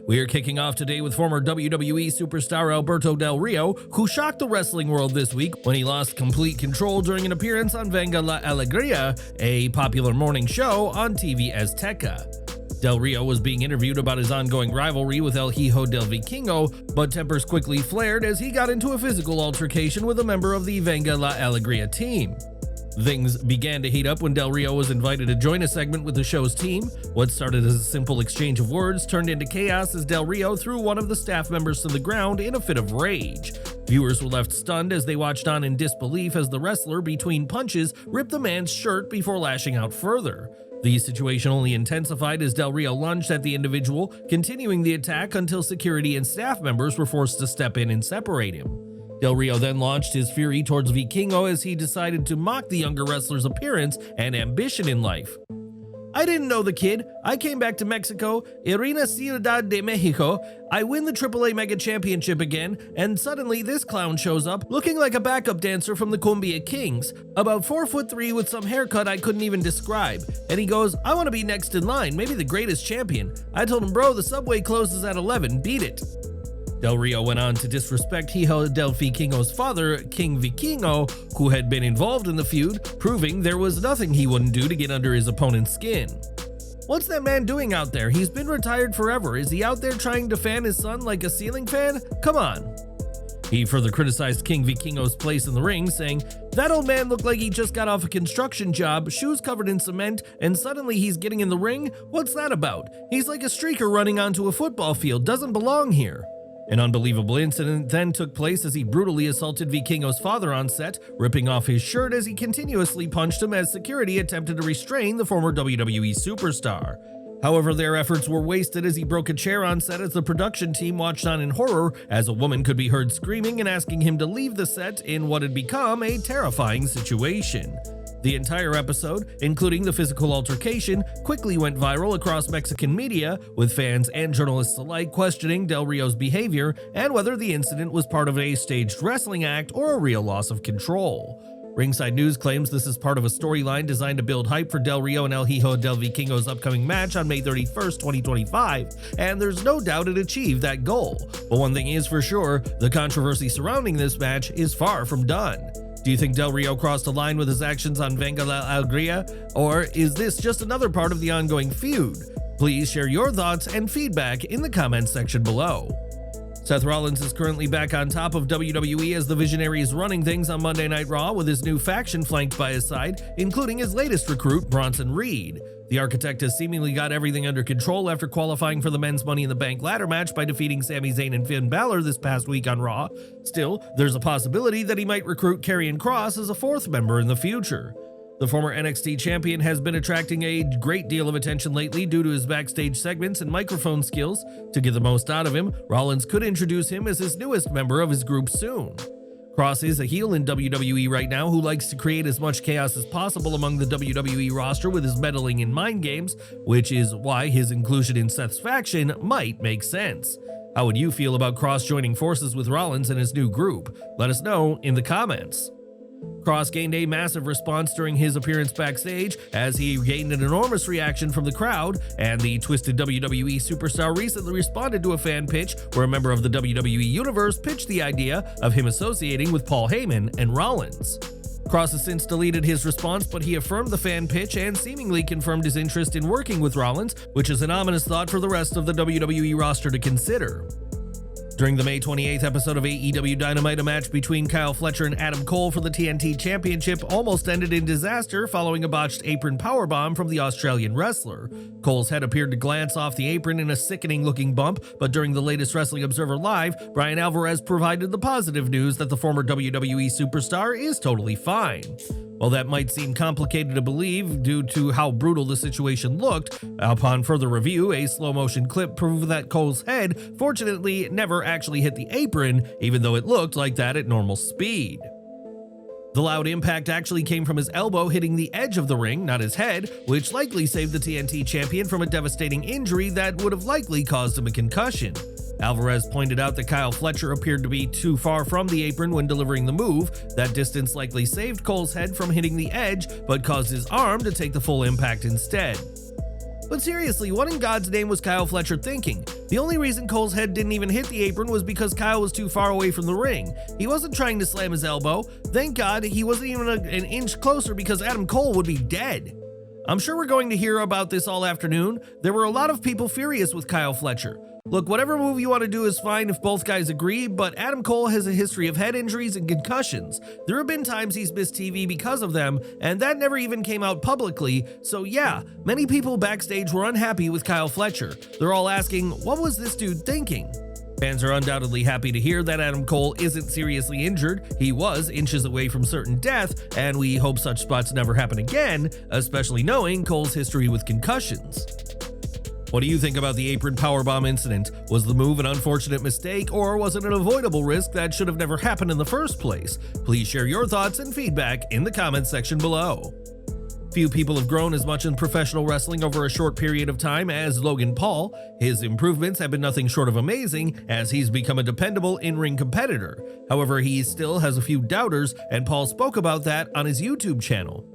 We are kicking off today with former WWE superstar Alberto Del Rio, who shocked the wrestling world this week when he lost complete control during an appearance on Venga La Alegría, a popular morning show on TV Azteca. Del Rio was being interviewed about his ongoing rivalry with El Hijo del Vikingo, but tempers quickly flared as he got into a physical altercation with a member of the Venga La Alegría team. Things began to heat up when Del Rio was invited to join a segment with the show's team. What started as a simple exchange of words turned into chaos as Del Rio threw one of the staff members to the ground in a fit of rage. Viewers were left stunned as they watched on in disbelief as the wrestler, between punches, ripped the man's shirt before lashing out further. The situation only intensified as Del Rio lunged at the individual, continuing the attack until security and staff members were forced to step in and separate him. Del Rio then launched his fury towards Vikingo as he decided to mock the younger wrestler's appearance and ambition in life. "I didn't know the kid. I came back to Mexico, Arena Ciudad de Mexico. I win the AAA Mega Championship again, and suddenly this clown shows up looking like a backup dancer from the Cumbia Kings, about 4'3" with some haircut I couldn't even describe. And he goes, 'I want to be next in line, maybe the greatest champion.' I told him, 'Bro, the subway closes at 11, beat it.'" Del Rio went on to disrespect Hijo del Vikingo's father, King Vikingo, who had been involved in the feud, proving there was nothing he wouldn't do to get under his opponent's skin. "What's that man doing out there? He's been retired forever. Is he out there trying to fan his son like a ceiling fan? Come on." He further criticized King Vikingo's place in the ring, saying, "That old man looked like he just got off a construction job, shoes covered in cement, and suddenly he's getting in the ring? What's that about? He's like a streaker running onto a football field, doesn't belong here." An unbelievable incident then took place as he brutally assaulted Vikingo's father on set, ripping off his shirt as he continuously punched him as security attempted to restrain the former WWE superstar. However, their efforts were wasted as he broke a chair on set as the production team watched on in horror as a woman could be heard screaming and asking him to leave the set in what had become a terrifying situation. The entire episode, including the physical altercation, quickly went viral across Mexican media, with fans and journalists alike questioning Del Rio's behavior and whether the incident was part of a staged wrestling act or a real loss of control. Ringside News claims this is part of a storyline designed to build hype for Del Rio and El Hijo del Vikingo's upcoming match on May 31st, 2025, and there's no doubt it achieved that goal. But one thing is for sure, the controversy surrounding this match is far from done. Do you think Del Rio crossed a line with his actions on Venga La Alegría, or is this just another part of the ongoing feud? Please share your thoughts and feedback in the comments section below. Seth Rollins is currently back on top of WWE as the Visionary is running things on Monday Night Raw with his new faction flanked by his side, including his latest recruit, Bronson Reed. The Architect has seemingly got everything under control after qualifying for the men's Money in the Bank ladder match by defeating Sami Zayn and Finn Balor this past week on Raw. Still, there's a possibility that he might recruit Karrion Kross as a fourth member in the future. The former NXT champion has been attracting a great deal of attention lately due to his backstage segments and microphone skills. To get the most out of him, Rollins could introduce him as his newest member of his group soon. Kross is a heel in WWE right now who likes to create as much chaos as possible among the WWE roster with his meddling in mind games, which is why his inclusion in Seth's faction might make sense. How would you feel about Kross joining forces with Rollins and his new group? Let us know in the comments. Kross gained a massive response during his appearance backstage as he gained an enormous reaction from the crowd, and the Twisted WWE superstar recently responded to a fan pitch where a member of the WWE Universe pitched the idea of him associating with Paul Heyman and Rollins. Kross has since deleted his response, but he affirmed the fan pitch and seemingly confirmed his interest in working with Rollins, which is an ominous thought for the rest of the WWE roster to consider. During the May 28th episode of AEW Dynamite, a match between Kyle Fletcher and Adam Cole for the TNT Championship almost ended in disaster following a botched apron powerbomb from the Australian wrestler. Cole's head appeared to glance off the apron in a sickening-looking bump, but during the latest Wrestling Observer Live, Bryan Alvarez provided the positive news that the former WWE superstar is totally fine. While that might seem complicated to believe due to how brutal the situation looked, upon further review, a slow-motion clip proved that Cole's head fortunately never actually hit the apron, even though it looked like that at normal speed. The loud impact actually came from his elbow hitting the edge of the ring, not his head, which likely saved the TNT champion from a devastating injury that would have likely caused him a concussion. Alvarez pointed out that Kyle Fletcher appeared to be too far from the apron when delivering the move. That distance likely saved Cole's head from hitting the edge, but caused his arm to take the full impact instead. But seriously, what in God's name was Kyle Fletcher thinking? The only reason Cole's head didn't even hit the apron was because Kyle was too far away from the ring. He wasn't trying to slam his elbow. Thank God he wasn't even an inch closer because Adam Cole would be dead. I'm sure we're going to hear about this all afternoon. There were a lot of people furious with Kyle Fletcher. Look, whatever move you want to do is fine if both guys agree, but Adam Cole has a history of head injuries and concussions. There have been times he's missed TV because of them, and that never even came out publicly, so yeah, many people backstage were unhappy with Kyle Fletcher. They're all asking, what was this dude thinking? Fans are undoubtedly happy to hear that Adam Cole isn't seriously injured. He was inches away from certain death, and we hope such spots never happen again, especially knowing Cole's history with concussions. What do you think about the apron powerbomb incident? Was the move an unfortunate mistake, or was it an avoidable risk that should have never happened in the first place? Please share your thoughts and feedback in the comments section below. Few people have grown as much in professional wrestling over a short period of time as Logan Paul. His improvements have been nothing short of amazing, as he's become a dependable in-ring competitor. However, he still has a few doubters, and Paul spoke about that on his YouTube channel.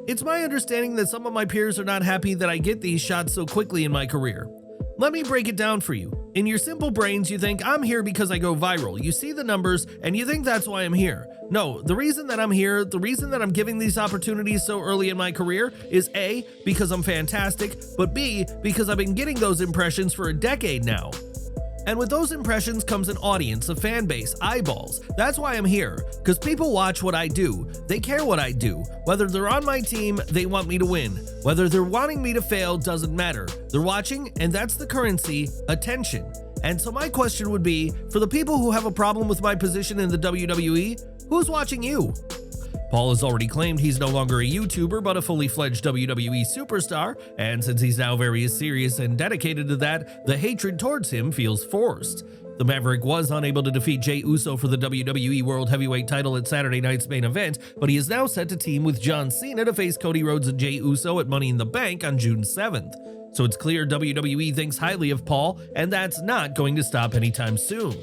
It's my understanding that some of my peers are not happy that I get these shots so quickly in my career. Let me break it down for you. In your simple brains, you think I'm here because I go viral. You see the numbers and you think that's why I'm here. No, the reason that I'm here, the reason that I'm giving these opportunities so early in my career is A, because I'm fantastic, but B, because I've been getting those impressions for a decade now. And with those impressions comes an audience, a fan base, eyeballs. That's why I'm here, because people watch what I do. They care what I do. Whether they're on my team, they want me to win. Whether they're wanting me to fail, doesn't matter. They're watching, and that's the currency, attention. And so my question would be, for the people who have a problem with my position in the WWE, who's watching you? Paul has already claimed he's no longer a YouTuber but a fully fledged WWE superstar, and since he's now very serious and dedicated to that, the hatred towards him feels forced. The Maverick was unable to defeat Jey Uso for the WWE World Heavyweight title at Saturday night's main event, but he is now set to team with John Cena to face Cody Rhodes and Jey Uso at Money in the Bank on June 7th. So it's clear WWE thinks highly of Paul, and that's not going to stop anytime soon.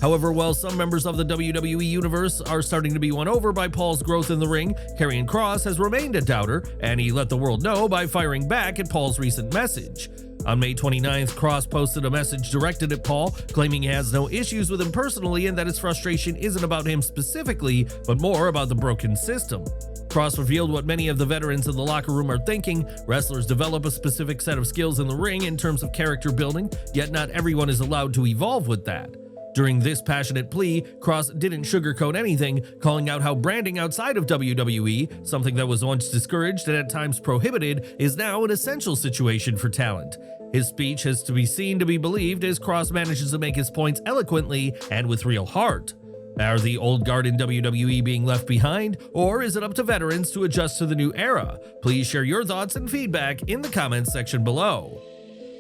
However, while some members of the WWE Universe are starting to be won over by Paul's growth in the ring, Karrion Kross has remained a doubter, and he let the world know by firing back at Paul's recent message. On May 29th, Kross posted a message directed at Paul, claiming he has no issues with him personally and that his frustration isn't about him specifically, but more about the broken system. Kross revealed what many of the veterans in the locker room are thinking: wrestlers develop a specific set of skills in the ring in terms of character building, yet not everyone is allowed to evolve with that. During this passionate plea, Kross didn't sugarcoat anything, calling out how branding outside of WWE, something that was once discouraged and at times prohibited, is now an essential situation for talent. His speech has to be seen to be believed as Kross manages to make his points eloquently and with real heart. Are the old guard in WWE being left behind, or is it up to veterans to adjust to the new era? Please share your thoughts and feedback in the comments section below.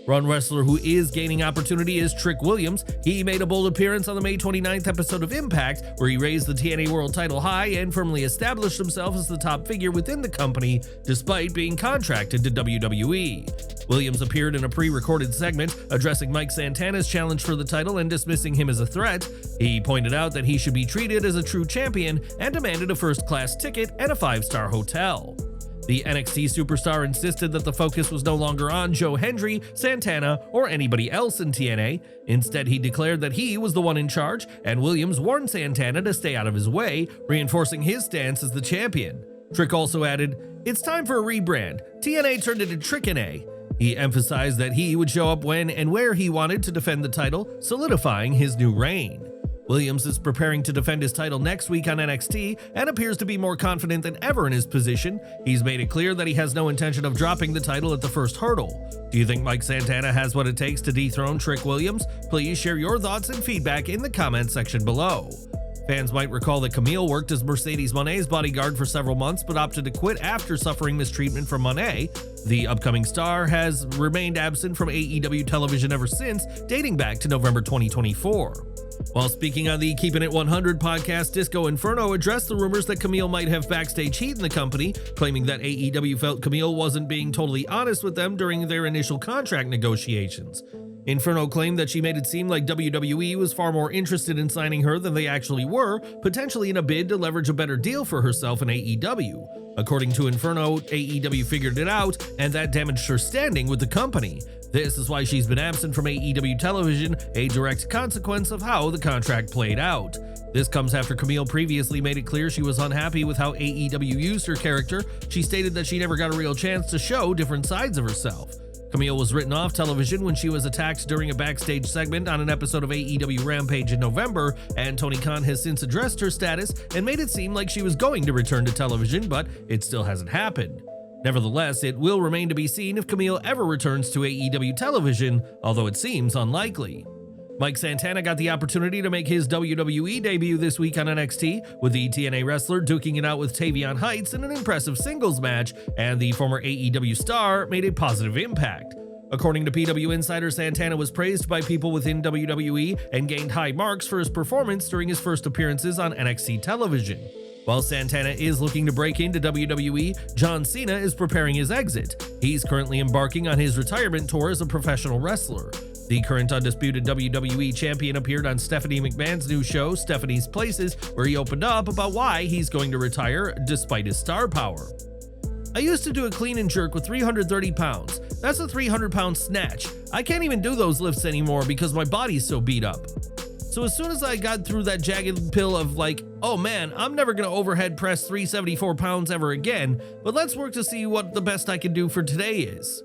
One wrestler who is gaining opportunity is Trick Williams. He made a bold appearance on the May 29th episode of Impact, where he raised the TNA World title high and firmly established himself as the top figure within the company, despite being contracted to WWE. Williams appeared in a pre-recorded segment addressing Mike Santana's challenge for the title and dismissing him as a threat. He pointed out that he should be treated as a true champion and demanded a first-class ticket and a 5-star hotel. The NXT superstar insisted that the focus was no longer on Joe Hendry, Santana, or anybody else in TNA. Instead, he declared that he was the one in charge, and Williams warned Santana to stay out of his way, reinforcing his stance as the champion. Trick also added, "It's time for a rebrand. TNA turned into Trick-N-A." He emphasized that he would show up when and where he wanted to defend the title, solidifying his new reign. Williams is preparing to defend his title next week on NXT and appears to be more confident than ever in his position. He's made it clear that he has no intention of dropping the title at the first hurdle. Do you think Mike Santana has what it takes to dethrone Trick Williams? Please share your thoughts and feedback in the comments section below. Fans might recall that Kamille worked as Mercedes Monet's bodyguard for several months but opted to quit after suffering mistreatment from Monet. The upcoming star has remained absent from AEW television ever since, dating back to November 2024. While speaking on the Keeping It 100 podcast, Disco Inferno addressed the rumors that Kamille might have backstage heat in the company, claiming that AEW felt Kamille wasn't being totally honest with them during their initial contract negotiations. Inferno claimed that she made it seem like WWE was far more interested in signing her than they actually were, potentially in a bid to leverage a better deal for herself in AEW. According to Inferno, AEW figured it out, and that damaged her standing with the company. This is why she's been absent from AEW television, a direct consequence of how the contract played out. This comes after Kamille previously made it clear she was unhappy with how AEW used her character. She stated that she never got a real chance to show different sides of herself. Kamille was written off television when she was attacked during a backstage segment on an episode of AEW Rampage in November, and Tony Khan has since addressed her status and made it seem like she was going to return to television, but it still hasn't happened. Nevertheless, it will remain to be seen if Kamille ever returns to AEW television, although it seems unlikely. Mike Santana got the opportunity to make his WWE debut this week on NXT, with the TNA wrestler duking it out with Tavion Heights in an impressive singles match, and the former AEW star made a positive impact. According to PW Insider, Santana was praised by people within WWE and gained high marks for his performance during his first appearances on NXT television. While Santana is looking to break into WWE, John Cena is preparing his exit. He's currently embarking on his retirement tour as a professional wrestler. The current undisputed WWE champion appeared on Stephanie McMahon's new show, Stephanie's Places, where he opened up about why he's going to retire despite his star power. I used to do a clean and jerk with 330 pounds. That's a 300-pound snatch. I can't even do those lifts anymore because my body's so beat up. So as soon as I got through that jagged pill of like, oh man, I'm never gonna overhead press 374 pounds ever again, but let's work to see what the best I can do for today is.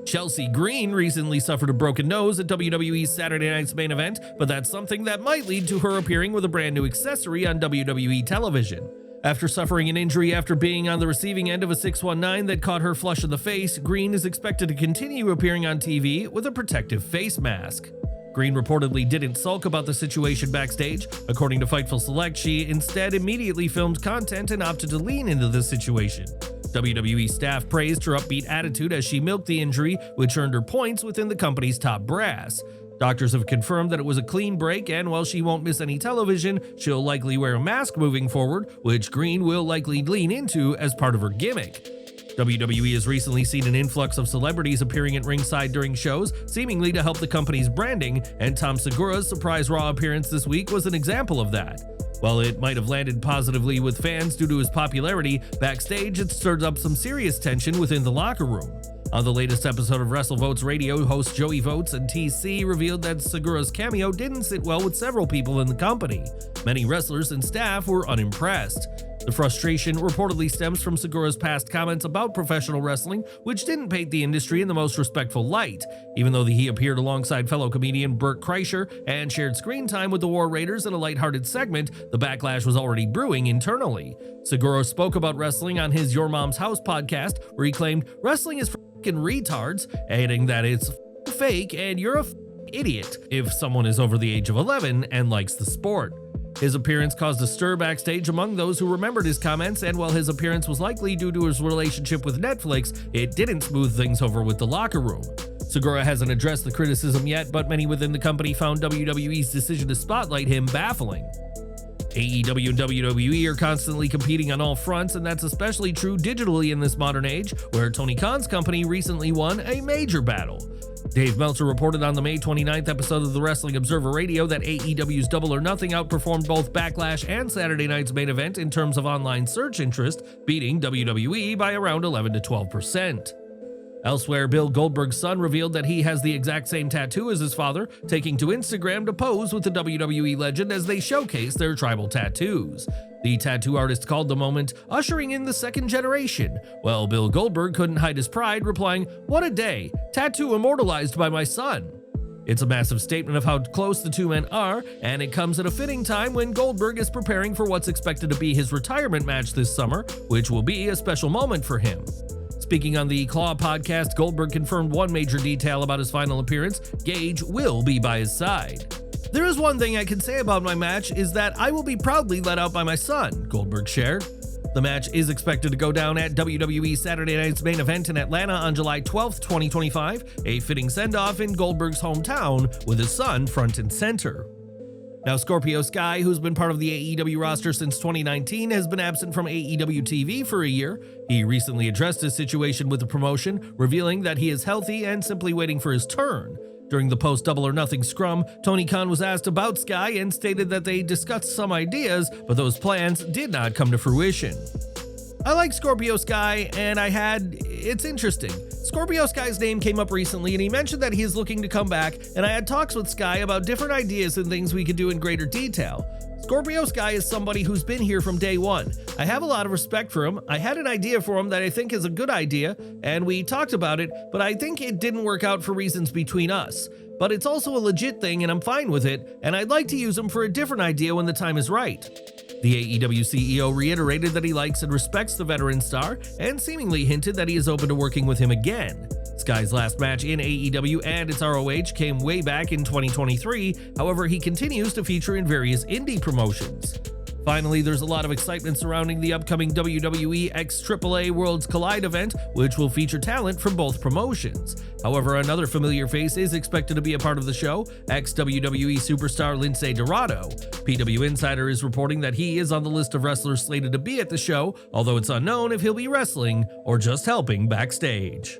Chelsea Green recently suffered a broken nose at WWE's Saturday Night's Main Event, but that's something that might lead to her appearing with a brand new accessory on WWE television. After suffering an injury after being on the receiving end of a 619 that caught her flush in the face, Green is expected to continue appearing on TV with a protective face mask. Green reportedly didn't sulk about the situation backstage. According to Fightful Select, she instead immediately filmed content and opted to lean into the situation. WWE staff praised her upbeat attitude as she milked the injury, which earned her points within the company's top brass. Doctors have confirmed that it was a clean break, and while she won't miss any television, she'll likely wear a mask moving forward, which Green will likely lean into as part of her gimmick. WWE has recently seen an influx of celebrities appearing at ringside during shows, seemingly to help the company's branding, and Tom Segura's surprise Raw appearance this week was an example of that. While it might have landed positively with fans due to his popularity, backstage it stirred up some serious tension within the locker room. On the latest episode of WrestleVotes Radio, host Joey Votes and TC revealed that Segura's cameo didn't sit well with several people in the company. Many wrestlers and staff were unimpressed. The frustration reportedly stems from Segura's past comments about professional wrestling, which didn't paint the industry in the most respectful light. Even though he appeared alongside fellow comedian Burt Kreischer and shared screen time with the War Raiders in a lighthearted segment, the backlash was already brewing internally. Segura spoke about wrestling on his Your Mom's House podcast, where he claimed wrestling is for f***ing retards, adding that it's fake and you're a idiot if someone is over the age of 11 and likes the sport. His appearance caused a stir backstage among those who remembered his comments, and while his appearance was likely due to his relationship with Netflix, it didn't smooth things over with the locker room. Segura hasn't addressed the criticism yet, but many within the company found WWE's decision to spotlight him baffling. AEW and WWE are constantly competing on all fronts, and that's especially true digitally in this modern age, where Tony Khan's company recently won a major battle. Dave Meltzer reported on the May 29th episode of the Wrestling Observer Radio that AEW's Double or Nothing outperformed both Backlash and Saturday Night's Main Event in terms of online search interest, beating WWE by around 11 to 12%. Elsewhere, Bill Goldberg's son revealed that he has the exact same tattoo as his father, taking to Instagram to pose with the WWE legend as they showcase their tribal tattoos. The tattoo artist called the moment ushering in the second generation. Well, Bill Goldberg couldn't hide his pride, replying, "What a day, tattoo immortalized by my son." It's a massive statement of how close the two men are, and it comes at a fitting time when Goldberg is preparing for what's expected to be his retirement match this summer, which will be a special moment for him. Speaking on the Claw podcast, Goldberg confirmed one major detail about his final appearance: Gage will be by his side. "There is one thing I can say about my match is that I will be proudly let out by my son," Goldberg shared. The match is expected to go down at WWE Saturday Night's Main Event in Atlanta on July 12th, 2025, a fitting send-off in Goldberg's hometown with his son front and center. Now, Scorpio Sky, who's been part of the AEW roster since 2019, has been absent from AEW TV for a year. He recently addressed his situation with the promotion, revealing that he is healthy and simply waiting for his turn. During the post-Double or Nothing scrum, Tony Khan was asked about Sky and stated that they discussed some ideas, but those plans did not come to fruition. I like Scorpio Sky, and it's interesting. Scorpio Sky's name came up recently, and he mentioned that he is looking to come back, and I had talks with Sky about different ideas and things we could do in greater detail. Scorpio Sky is somebody who's been here from day one. I have a lot of respect for him. I had an idea for him that I think is a good idea, and we talked about it, but I think it didn't work out for reasons between us. But it's also a legit thing, and I'm fine with it, and I'd like to use him for a different idea when the time is right. The AEW CEO reiterated that he likes and respects the veteran star, and seemingly hinted that he is open to working with him again. Sky's last match in AEW and its ROH came way back in 2023, however, he continues to feature in various indie promotions. Finally, there's a lot of excitement surrounding the upcoming WWE x AAA Worlds Collide event, which will feature talent from both promotions. However, another familiar face is expected to be a part of the show, ex-WWE superstar Lince Dorado. PW Insider is reporting that he is on the list of wrestlers slated to be at the show, although it's unknown if he'll be wrestling or just helping backstage.